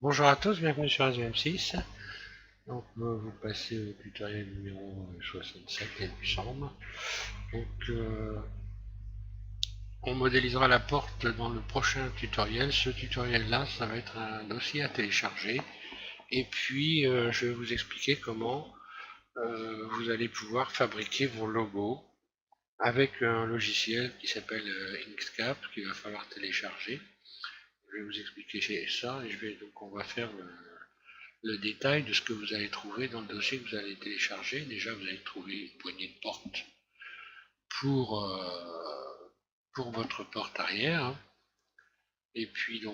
Bonjour à tous, bienvenue sur ASM6. Donc, vous passez au tutoriel numéro 67, il me semble. Donc, on modélisera la porte dans le prochain tutoriel. Ce tutoriel-là, ça va être un dossier à télécharger. Et puis, je vais vous expliquer comment vous allez pouvoir fabriquer vos logos avec un logiciel qui s'appelle Inkscape, qu'il va falloir télécharger. Je vais vous expliquer ça et on va faire le détail de ce que vous allez trouver dans le dossier que vous allez télécharger. Déjà, vous allez trouver une poignée de porte pour, pour votre porte arrière, hein. Et puis,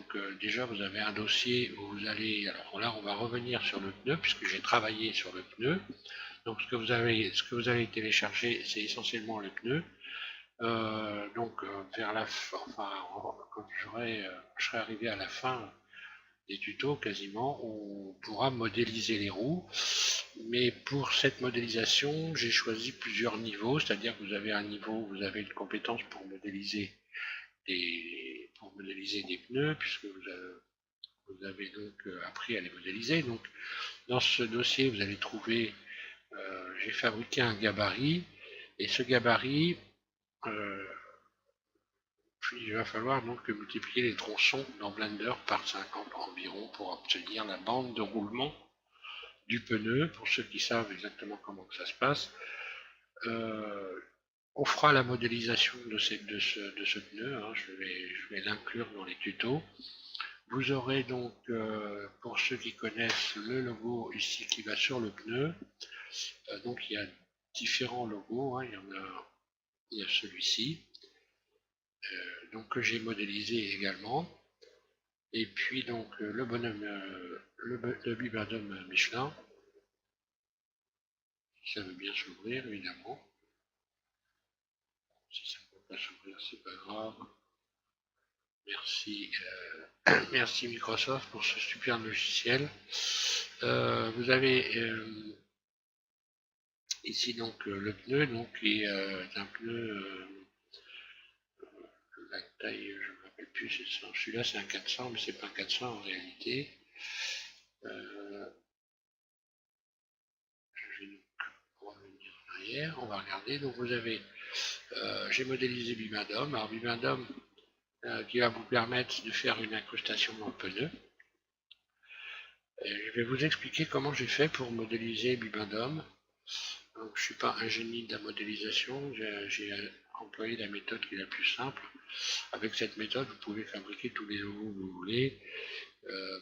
déjà, vous avez un dossier où vous allez... Alors là, on va revenir sur le pneu, puisque j'ai travaillé sur le pneu. Donc, ce que vous allez télécharger, c'est essentiellement le pneu. Vers la fin, enfin, quand je serai arrivé à la fin des tutos quasiment, on pourra modéliser les roues. Mais pour cette modélisation, j'ai choisi plusieurs niveaux, c'est-à-dire que vous avez un niveau où vous avez une compétence pour modéliser des pneus, puisque vous avez donc appris à les modéliser. Donc, dans ce dossier, vous allez trouver, j'ai fabriqué un gabarit, et ce gabarit, euh, puis il va falloir donc multiplier les tronçons dans Blender par 50 environ pour obtenir la bande de roulement du pneu, pour ceux qui savent exactement comment ça se passe. Euh, on fera la modélisation de ce pneu, hein, je vais l'inclure dans les tutos. Vous aurez donc, pour ceux qui connaissent, le logo ici qui va sur le pneu. Donc il y a différents logos, hein, il y a celui-ci, donc que j'ai modélisé également. Et puis donc le bonhomme, le bibendum Michelin, si ça veut bien s'ouvrir évidemment. Si ça ne peut pas s'ouvrir, c'est pas grave. Merci, merci Microsoft pour ce super logiciel. Vous avez ici donc le pneu, donc qui est un pneu, la taille, je ne me rappelle plus, celui-là c'est un 400, mais c'est pas un 400 en réalité. Euh, je vais revenir en arrière, on va regarder. Donc vous avez, j'ai modélisé Bimadom. Alors Bimadom qui va vous permettre de faire une incrustation dans le pneu. Je vais vous expliquer comment j'ai fait pour modéliser Bibendum. Donc, je ne suis pas un génie de la modélisation, j'ai employé la méthode qui est la plus simple. Avec cette méthode, vous pouvez fabriquer tous les logos que vous voulez.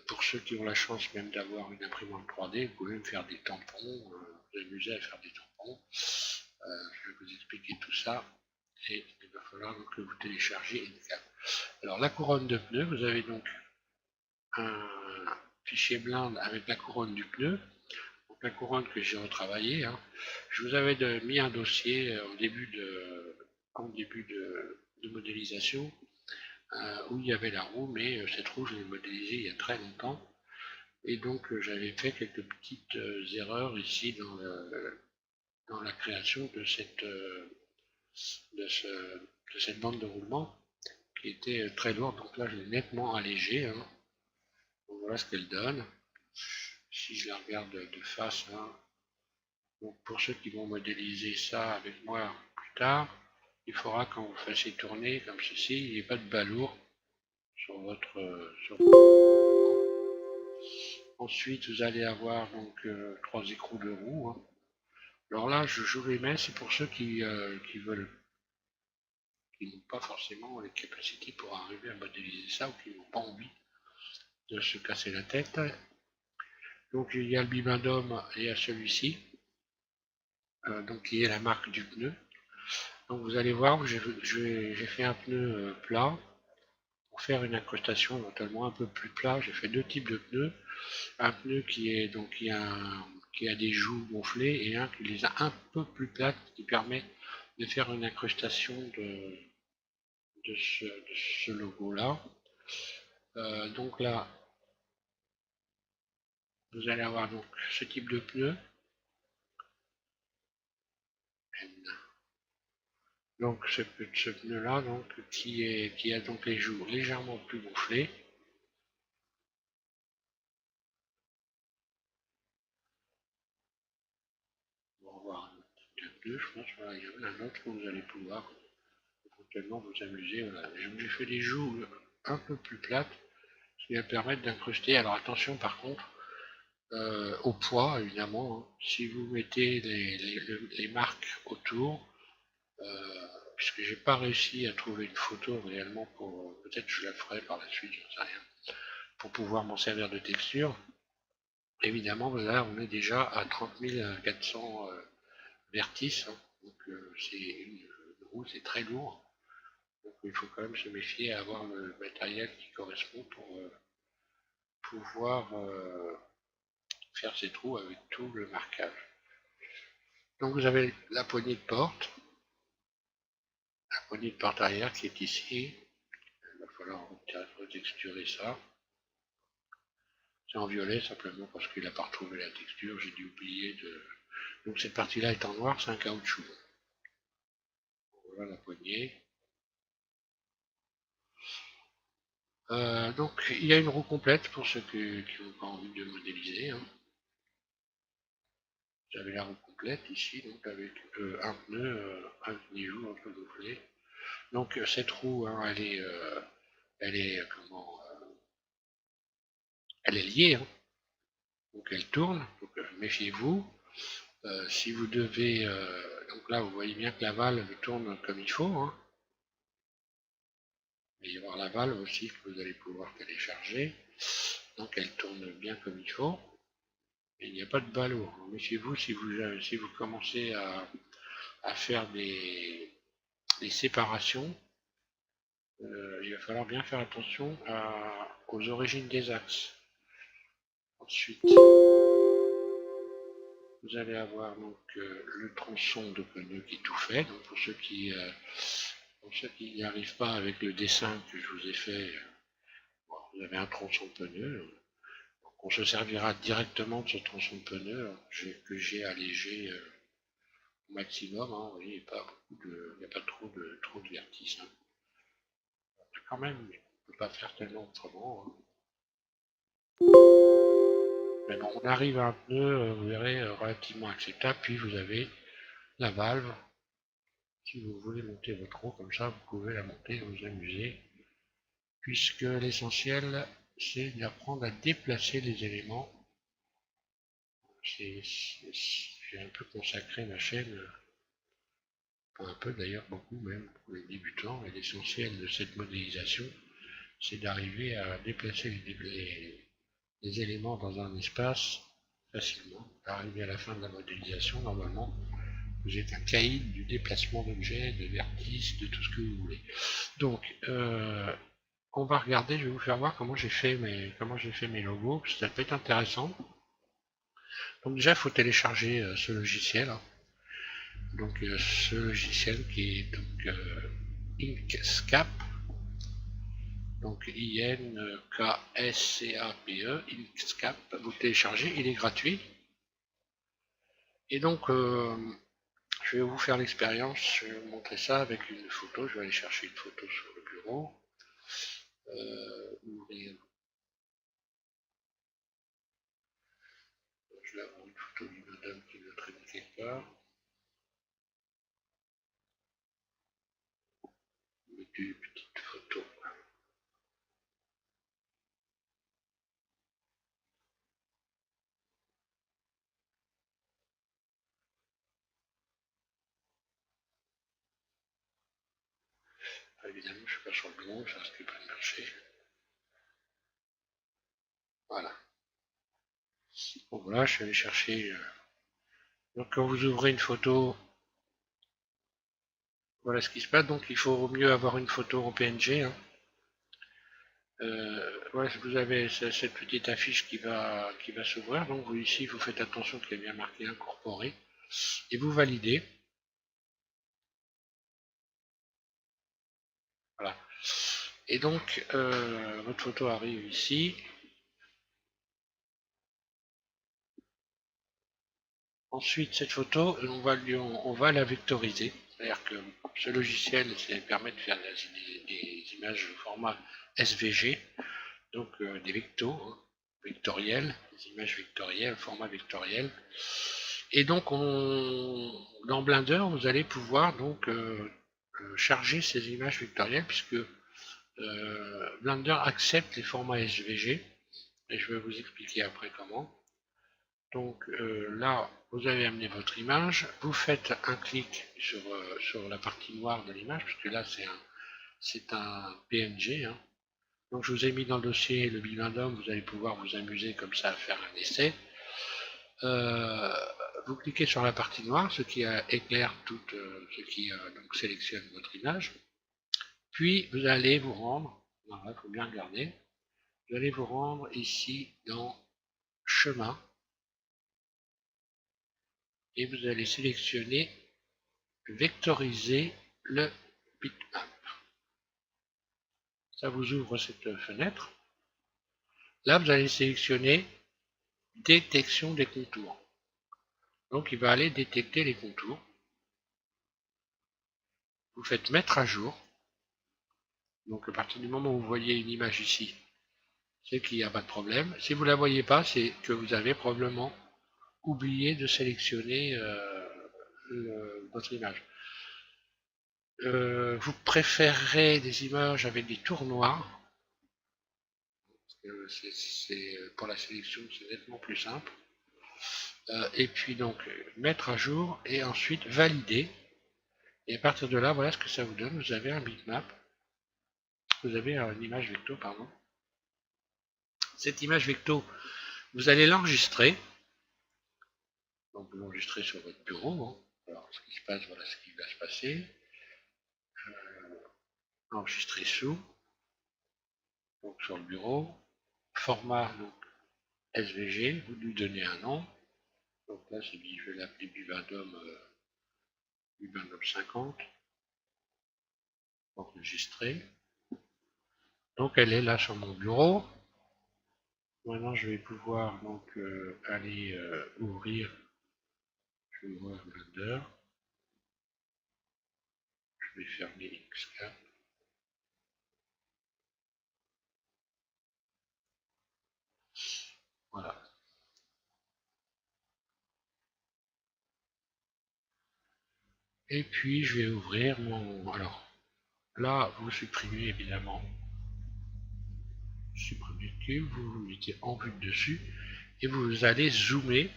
Pour ceux qui ont la chance même d'avoir une imprimante 3D, vous pouvez même faire des tampons, vous amuser à faire des tampons. Je vais vous expliquer tout ça et il va falloir donc que vous téléchargez Inkscape. Alors la couronne de pneu, vous avez donc un fichier blind avec la couronne du pneu, donc la couronne que j'ai retravaillée, hein. Je vous avais mis un dossier en début de modélisation où il y avait la roue, mais cette roue je l'ai modélisée il y a très longtemps et donc j'avais fait quelques petites erreurs ici dans la création de, ce, de cette bande de roulement qui était très lourde, donc là je l'ai nettement allégée, hein. Donc, voilà ce qu'elle donne. Si je la regarde de face, hein. Donc pour ceux qui vont modéliser ça avec moi plus tard, il faudra quand vous fassiez tourner comme ceci, il n'y ait pas de balourd sur sur Ensuite, vous allez avoir donc trois écrous de roue, hein. Alors là, je vous les mets, c'est pour ceux qui veulent, qui n'ont pas forcément les capacités pour arriver à modéliser ça ou qui n'ont pas envie de se casser la tête. Donc il y a le bibendum et il y a celui-ci, donc qui est la marque du pneu. Donc vous allez voir, j'ai fait un pneu plat pour faire une incrustation éventuellement un peu plus plat. J'ai fait deux types de pneus, un pneu qui a des joues gonflées et un qui les a un peu plus plates, qui permet de faire une incrustation de ce logo-là. Donc là, vous allez avoir donc ce type de pneu. Donc ce pneu-là, donc, qui a donc les joues légèrement plus gonflées. deux, je pense. Voilà, il y en a un autre où vous allez pouvoir éventuellement vous amuser. Voilà. J'ai fait les joues un peu plus plates, ce qui va permettre d'incruster. Alors attention par contre, au poids évidemment, hein. Si vous mettez les marques autour, puisque j'ai pas réussi à trouver une photo réellement pour, peut-être je la ferai par la suite, j'en sais rien, pour pouvoir m'en servir de texture. Évidemment, là on est déjà à 30 400 vertices, hein. Donc c'est une roue, c'est très lourd. Donc il faut quand même se méfier à avoir le matériel qui correspond pour pouvoir faire ces trous avec tout le marquage. Donc vous avez la poignée de porte arrière qui est ici. Il va falloir retexturer ça. C'est en violet simplement parce qu'il n'a pas retrouvé la texture, j'ai dû oublier de... Donc cette partie-là est en noir, c'est un caoutchouc. Voilà la poignée. Donc il y a une roue complète pour ceux qui n'ont pas envie de modéliser, hein. J'avais la roue complète ici, donc avec un pneu, un mini-joue un peu gonflé. Donc cette roue, hein, elle est elle est liée, hein. Donc elle tourne. Donc méfiez-vous. Si vous devez, donc là vous voyez bien que la valve tourne comme il faut, hein. Il va y avoir la valve aussi que vous allez pouvoir télécharger. Donc elle tourne bien comme il faut. Et il n'y a pas de ballot. Méfiez-vous si vous commencez à faire des séparations. Il va falloir bien faire attention aux origines des axes. Ensuite, vous allez avoir donc le tronçon de pneu qui est tout fait. Donc pour ceux qui n'y arrivent pas avec le dessin que je vous ai fait, bon, vous avez un tronçon de pneu. Donc on se servira directement de ce tronçon de pneu que j'ai allégé au maximum, hein. Vous voyez, il n'y a pas trop de vertices, hein. Quand même, on ne peut pas faire tellement autrement, hein. Mais bon, on arrive à un pneu, vous verrez, relativement acceptable. Puis vous avez la valve. Si vous voulez monter votre roue comme ça, vous pouvez la monter, vous amuser. Puisque l'essentiel, c'est d'apprendre à déplacer les éléments. J'ai un peu consacré ma chaîne, pas un peu d'ailleurs, beaucoup même, pour les débutants. Et l'essentiel de cette modélisation, c'est d'arriver à déplacer les éléments dans un espace facilement. Arriver à la fin de la modélisation, normalement, vous êtes un caïd du déplacement d'objets, de vertices, de tout ce que vous voulez. Donc, on va regarder, je vais vous faire voir comment j'ai fait mes logos, ça peut être intéressant. Donc déjà, il faut télécharger ce logiciel, hein. Donc ce logiciel qui est donc Inkscape, donc I-N-K-S-C-A-P-E, Inkscape, vous le téléchargez, il est gratuit. Et donc, je vais vous faire l'expérience, je vais vous montrer ça avec une photo, je vais aller chercher une photo sur le bureau. Je vais avoir une photo d'une madame qui veut traîner quelque part. Mettez une petite photo. Évidemment, je ne suis pas sur le bureau, ça risque pas de marcher. Voilà. Bon, voilà, je suis allé chercher. Donc, quand vous ouvrez une photo, voilà ce qui se passe. Donc, il faut mieux avoir une photo en PNG, hein. Voilà, vous avez cette petite affiche qui va s'ouvrir. Donc, vous ici, vous faites attention qu'il y ait bien marqué incorporé. Et vous validez. Voilà. Et donc, votre photo arrive ici. Ensuite, cette photo, on va la vectoriser. C'est-à-dire que ce logiciel permet de faire des images au format SVG, donc des vectos, hein, vectoriels, des images vectorielles, format vectoriel. Et donc, dans Blender, vous allez pouvoir donc charger ces images vectorielles, puisque Blender accepte les formats SVG, et je vais vous expliquer après comment. Donc là, vous avez amené votre image, vous faites un clic sur la partie noire de l'image, puisque là c'est un PNG. Hein. Donc je vous ai mis dans le dossier le Bibendum, vous allez pouvoir vous amuser comme ça à faire un essai. Vous cliquez sur la partie noire, ce qui éclaire tout, ce qui donc sélectionne votre image. Puis vous allez vous rendre, il faut bien regarder, vous allez vous rendre ici dans Chemin, et vous allez sélectionner Vectoriser le bitmap. Ça vous ouvre cette fenêtre. Là, vous allez sélectionner Détection des contours. Donc, il va aller détecter les contours. Vous faites Mettre à jour. Donc, à partir du moment où vous voyez une image ici, c'est qu'il n'y a pas de problème. Si vous ne la voyez pas, c'est que vous avez probablement oublié de sélectionner votre image. Vous préférerez des images avec des tours noirs. Pour la sélection, c'est nettement plus simple. Et puis donc, mettre à jour et ensuite valider. Et à partir de là, voilà ce que ça vous donne. Vous avez un bitmap. Vous avez une image vecto, pardon. Cette image vecto, vous allez l'enregistrer. Donc, vous l'enregistrez sur votre bureau. Hein. Alors, ce qui se passe, voilà ce qui va se passer. Enregistrer sous. Donc, sur le bureau. Format, donc, SVG. Vous lui donnez un nom. Donc là, je vais l'appeler Bibendum 50. Enregistrer. Donc elle est là sur mon bureau. Maintenant, je vais pouvoir donc aller ouvrir. Je vais ouvrir Blender. Je vais fermer Xcap. Voilà. Et puis je vais ouvrir mon. Alors là, vous supprimez évidemment. Supprimez le cube, vous vous mettez en vue de dessus et vous allez zoomer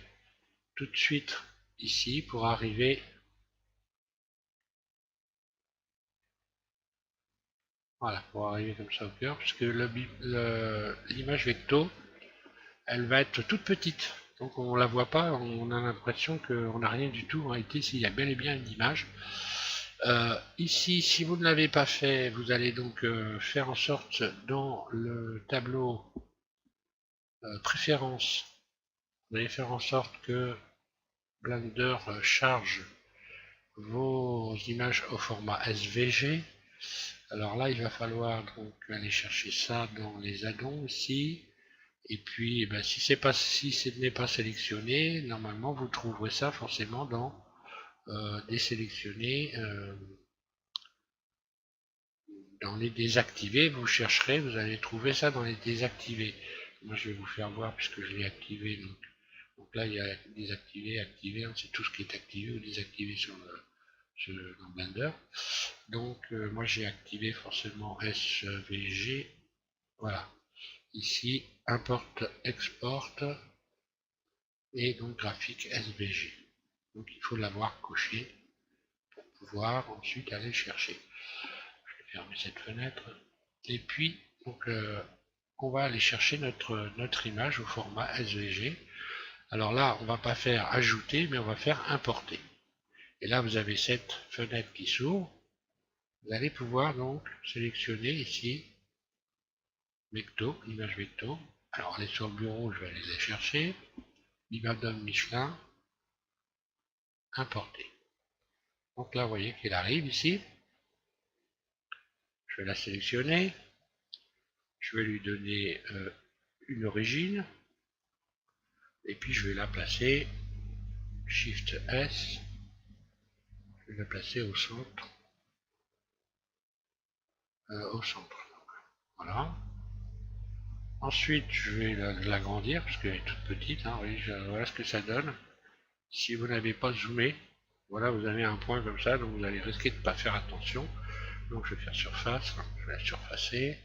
tout de suite ici pour arriver. Voilà, pour arriver comme ça au cœur, puisque l'image vecto, elle va être toute petite. Donc on ne la voit pas, on a l'impression qu'on n'a rien du tout. En réalité, s'il y a bel et bien une image. Ici, si vous ne l'avez pas fait, vous allez donc faire en sorte dans le tableau préférences, vous allez faire en sorte que Blender charge vos images au format SVG. Alors là, il va falloir donc aller chercher ça dans les add-ons ici. Et puis, eh ben, si ce n'est pas sélectionné, normalement, vous trouverez ça forcément dans désélectionner, dans les désactivés. Vous chercherez, vous allez trouver ça dans les désactivés. Moi, je vais vous faire voir puisque je l'ai activé. Donc là, il y a désactivé, activé. Hein, c'est tout ce qui est activé ou désactivé dans Blender. Donc, moi, j'ai activé forcément SVG. Voilà. Ici, import, export, et donc graphique SVG. Donc il faut l'avoir coché pour pouvoir ensuite aller le chercher. Je vais fermer cette fenêtre. Et puis, donc, on va aller chercher notre image au format SVG. Alors là, on ne va pas faire ajouter, mais on va faire importer. Et là, vous avez cette fenêtre qui s'ouvre. Vous allez pouvoir donc sélectionner ici Vecto, image Vecto. Alors, elle est sur le bureau, je vais aller les chercher. Bibendum Michelin, importer. Donc là, vous voyez qu'elle arrive ici. Je vais la sélectionner. Je vais lui donner une origine. Et puis, je vais la placer. Shift S. Je vais la placer au centre. Voilà. Ensuite, je vais l'agrandir parce qu'elle est toute petite. Hein, oui, voilà ce que ça donne. Si vous n'avez pas zoomé, voilà, vous avez un point comme ça, donc vous allez risquer de ne pas faire attention. Donc je vais faire surface, je vais la surfacer.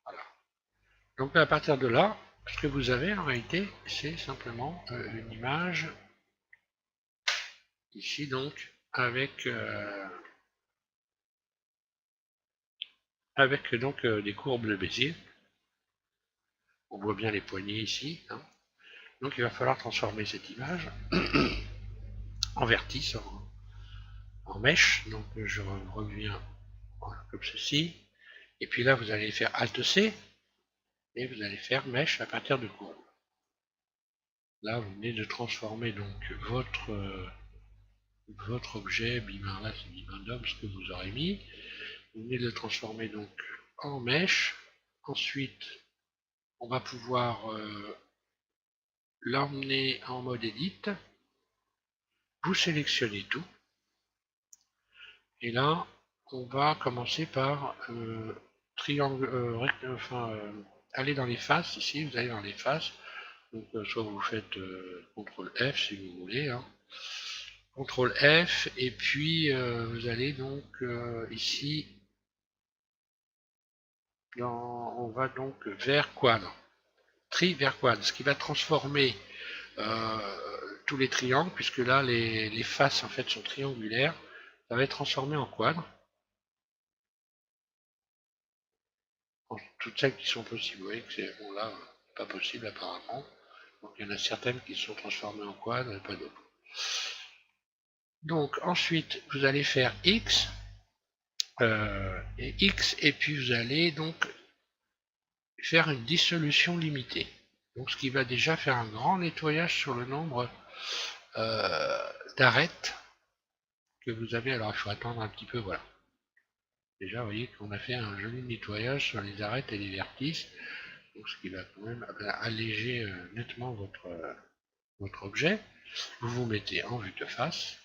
Voilà. Donc à partir de là, ce que vous avez en réalité, c'est simplement une image ici donc avec donc des courbes de Bézier. On voit bien les poignées ici. Hein. Donc il va falloir transformer cette image en vertice, en mèche. Donc je reviens comme ceci. Et puis là, vous allez faire Alt-C et vous allez faire mèche à partir de courbes. Là, vous venez de transformer donc votre objet, bimin là, c'est bimindum, ce que vous aurez mis. Vous venez de le transformer donc en mèche. Ensuite, on va pouvoir l'emmener en mode edit. Vous sélectionnez tout. Et là, on va commencer par triangle, aller dans les faces. Ici, vous allez dans les faces. Donc, soit vous faites CTRL F si vous voulez. Hein. CTRL F, et puis vous allez donc ici, on va donc vers quad. Tri vers quad, ce qui va transformer tous les triangles, puisque là les faces en fait sont triangulaires, ça va être transformé en quad. Toutes celles qui sont possibles, vous voyez que c'est bon là, pas possible apparemment. Donc il y en a certaines qui sont transformées en quad et pas d'autres. Donc ensuite vous allez faire X et puis vous allez donc faire une dissolution limitée. Donc ce qui va déjà faire un grand nettoyage sur le nombre d'arêtes que vous avez. Alors il faut attendre un petit peu, voilà. Déjà vous voyez qu'on a fait un joli nettoyage sur les arêtes et les vertices, donc ce qui va quand même alléger nettement votre objet. Vous vous mettez en vue de face,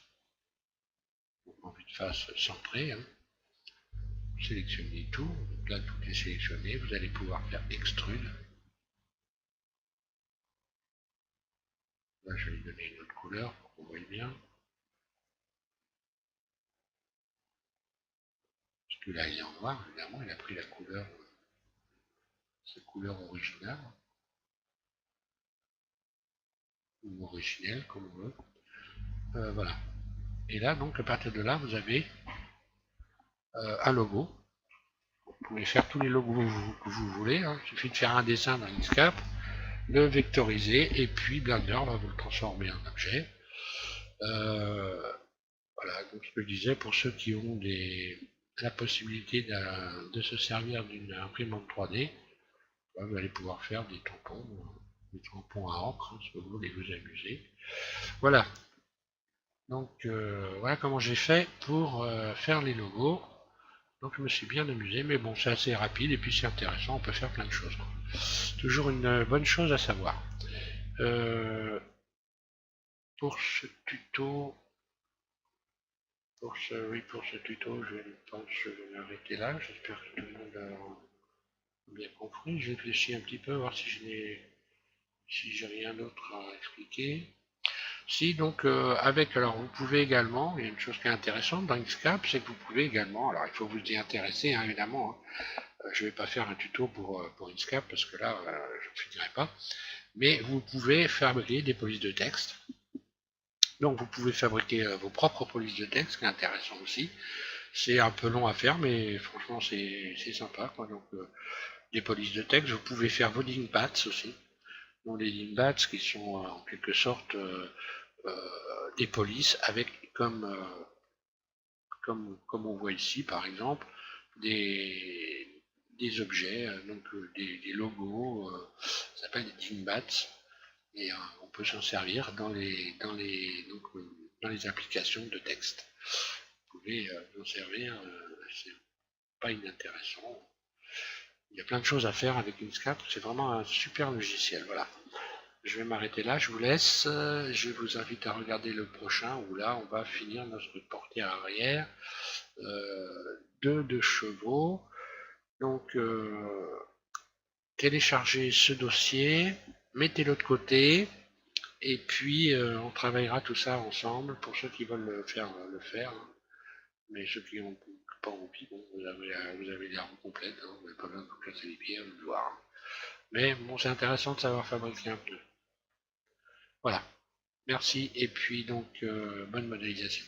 en vue de face centrée, hein. Vous sélectionnez tout, donc là tout est sélectionné, vous allez pouvoir faire extrude. Là je vais lui donner une autre couleur pour qu'on voie bien. Parce que là il est en noir, évidemment, il a pris la couleur, sa couleur originale, ou originelle comme on veut. Voilà. Et là donc à partir de là vous avez un logo. Vous pouvez faire tous les logos que vous voulez, hein. Il suffit de faire un dessin dans Inkscape, le vectoriser, et puis Blender va vous le transformer en objet. Voilà, donc ce que je disais, pour ceux qui ont la possibilité de se servir d'une imprimante 3D, vous allez pouvoir faire des tampons à encre, hein, si vous voulez vous amuser. Voilà. Donc voilà comment j'ai fait pour faire les logos. Donc je me suis bien amusé, mais bon, c'est assez rapide et puis c'est intéressant, on peut faire plein de choses. Toujours une bonne chose à savoir. Pour ce tuto, pour ce tuto, je pense que je vais m'arrêter là. J'espère que tout le monde a bien compris. Je réfléchis un petit peu, voir si j'ai rien d'autre à expliquer. Si, donc, alors vous pouvez également, il y a une chose qui est intéressante dans Inkscape, c'est que vous pouvez également, alors il faut vous y intéresser, hein, évidemment, hein. Je ne vais pas faire un tuto pour Inkscape, parce que là, je ne finirai pas, mais vous pouvez fabriquer des polices de texte. Donc, vous pouvez fabriquer vos propres polices de texte, ce qui est intéressant aussi. C'est un peu long à faire, mais franchement, c'est sympa, quoi. Donc, des polices de texte, vous pouvez faire vos dingbats aussi. Donc, les dingbats qui sont en quelque sorte des polices avec comme on voit ici par exemple des objets, donc des logos, ça s'appelle des dingbats, et on peut s'en servir dans les applications de texte. Vous pouvez en servir, c'est pas inintéressant. Il y a plein de choses à faire avec Inkscape, c'est vraiment un super logiciel. Voilà. Je vais m'arrêter là, je vous laisse. Je vous invite à regarder le prochain où là on va finir notre portière arrière de chevaux. Donc téléchargez ce dossier, mettez-le de côté, et puis on travaillera tout ça ensemble pour ceux qui veulent le faire. Mais ceux qui n'ont pas envie, bon, vous avez l'arme complète, hein, vous n'avez pas besoin de vous casser les pieds, de voir. Mais bon, c'est intéressant de savoir fabriquer un pneu. Voilà. Merci, et puis donc bonne modélisation.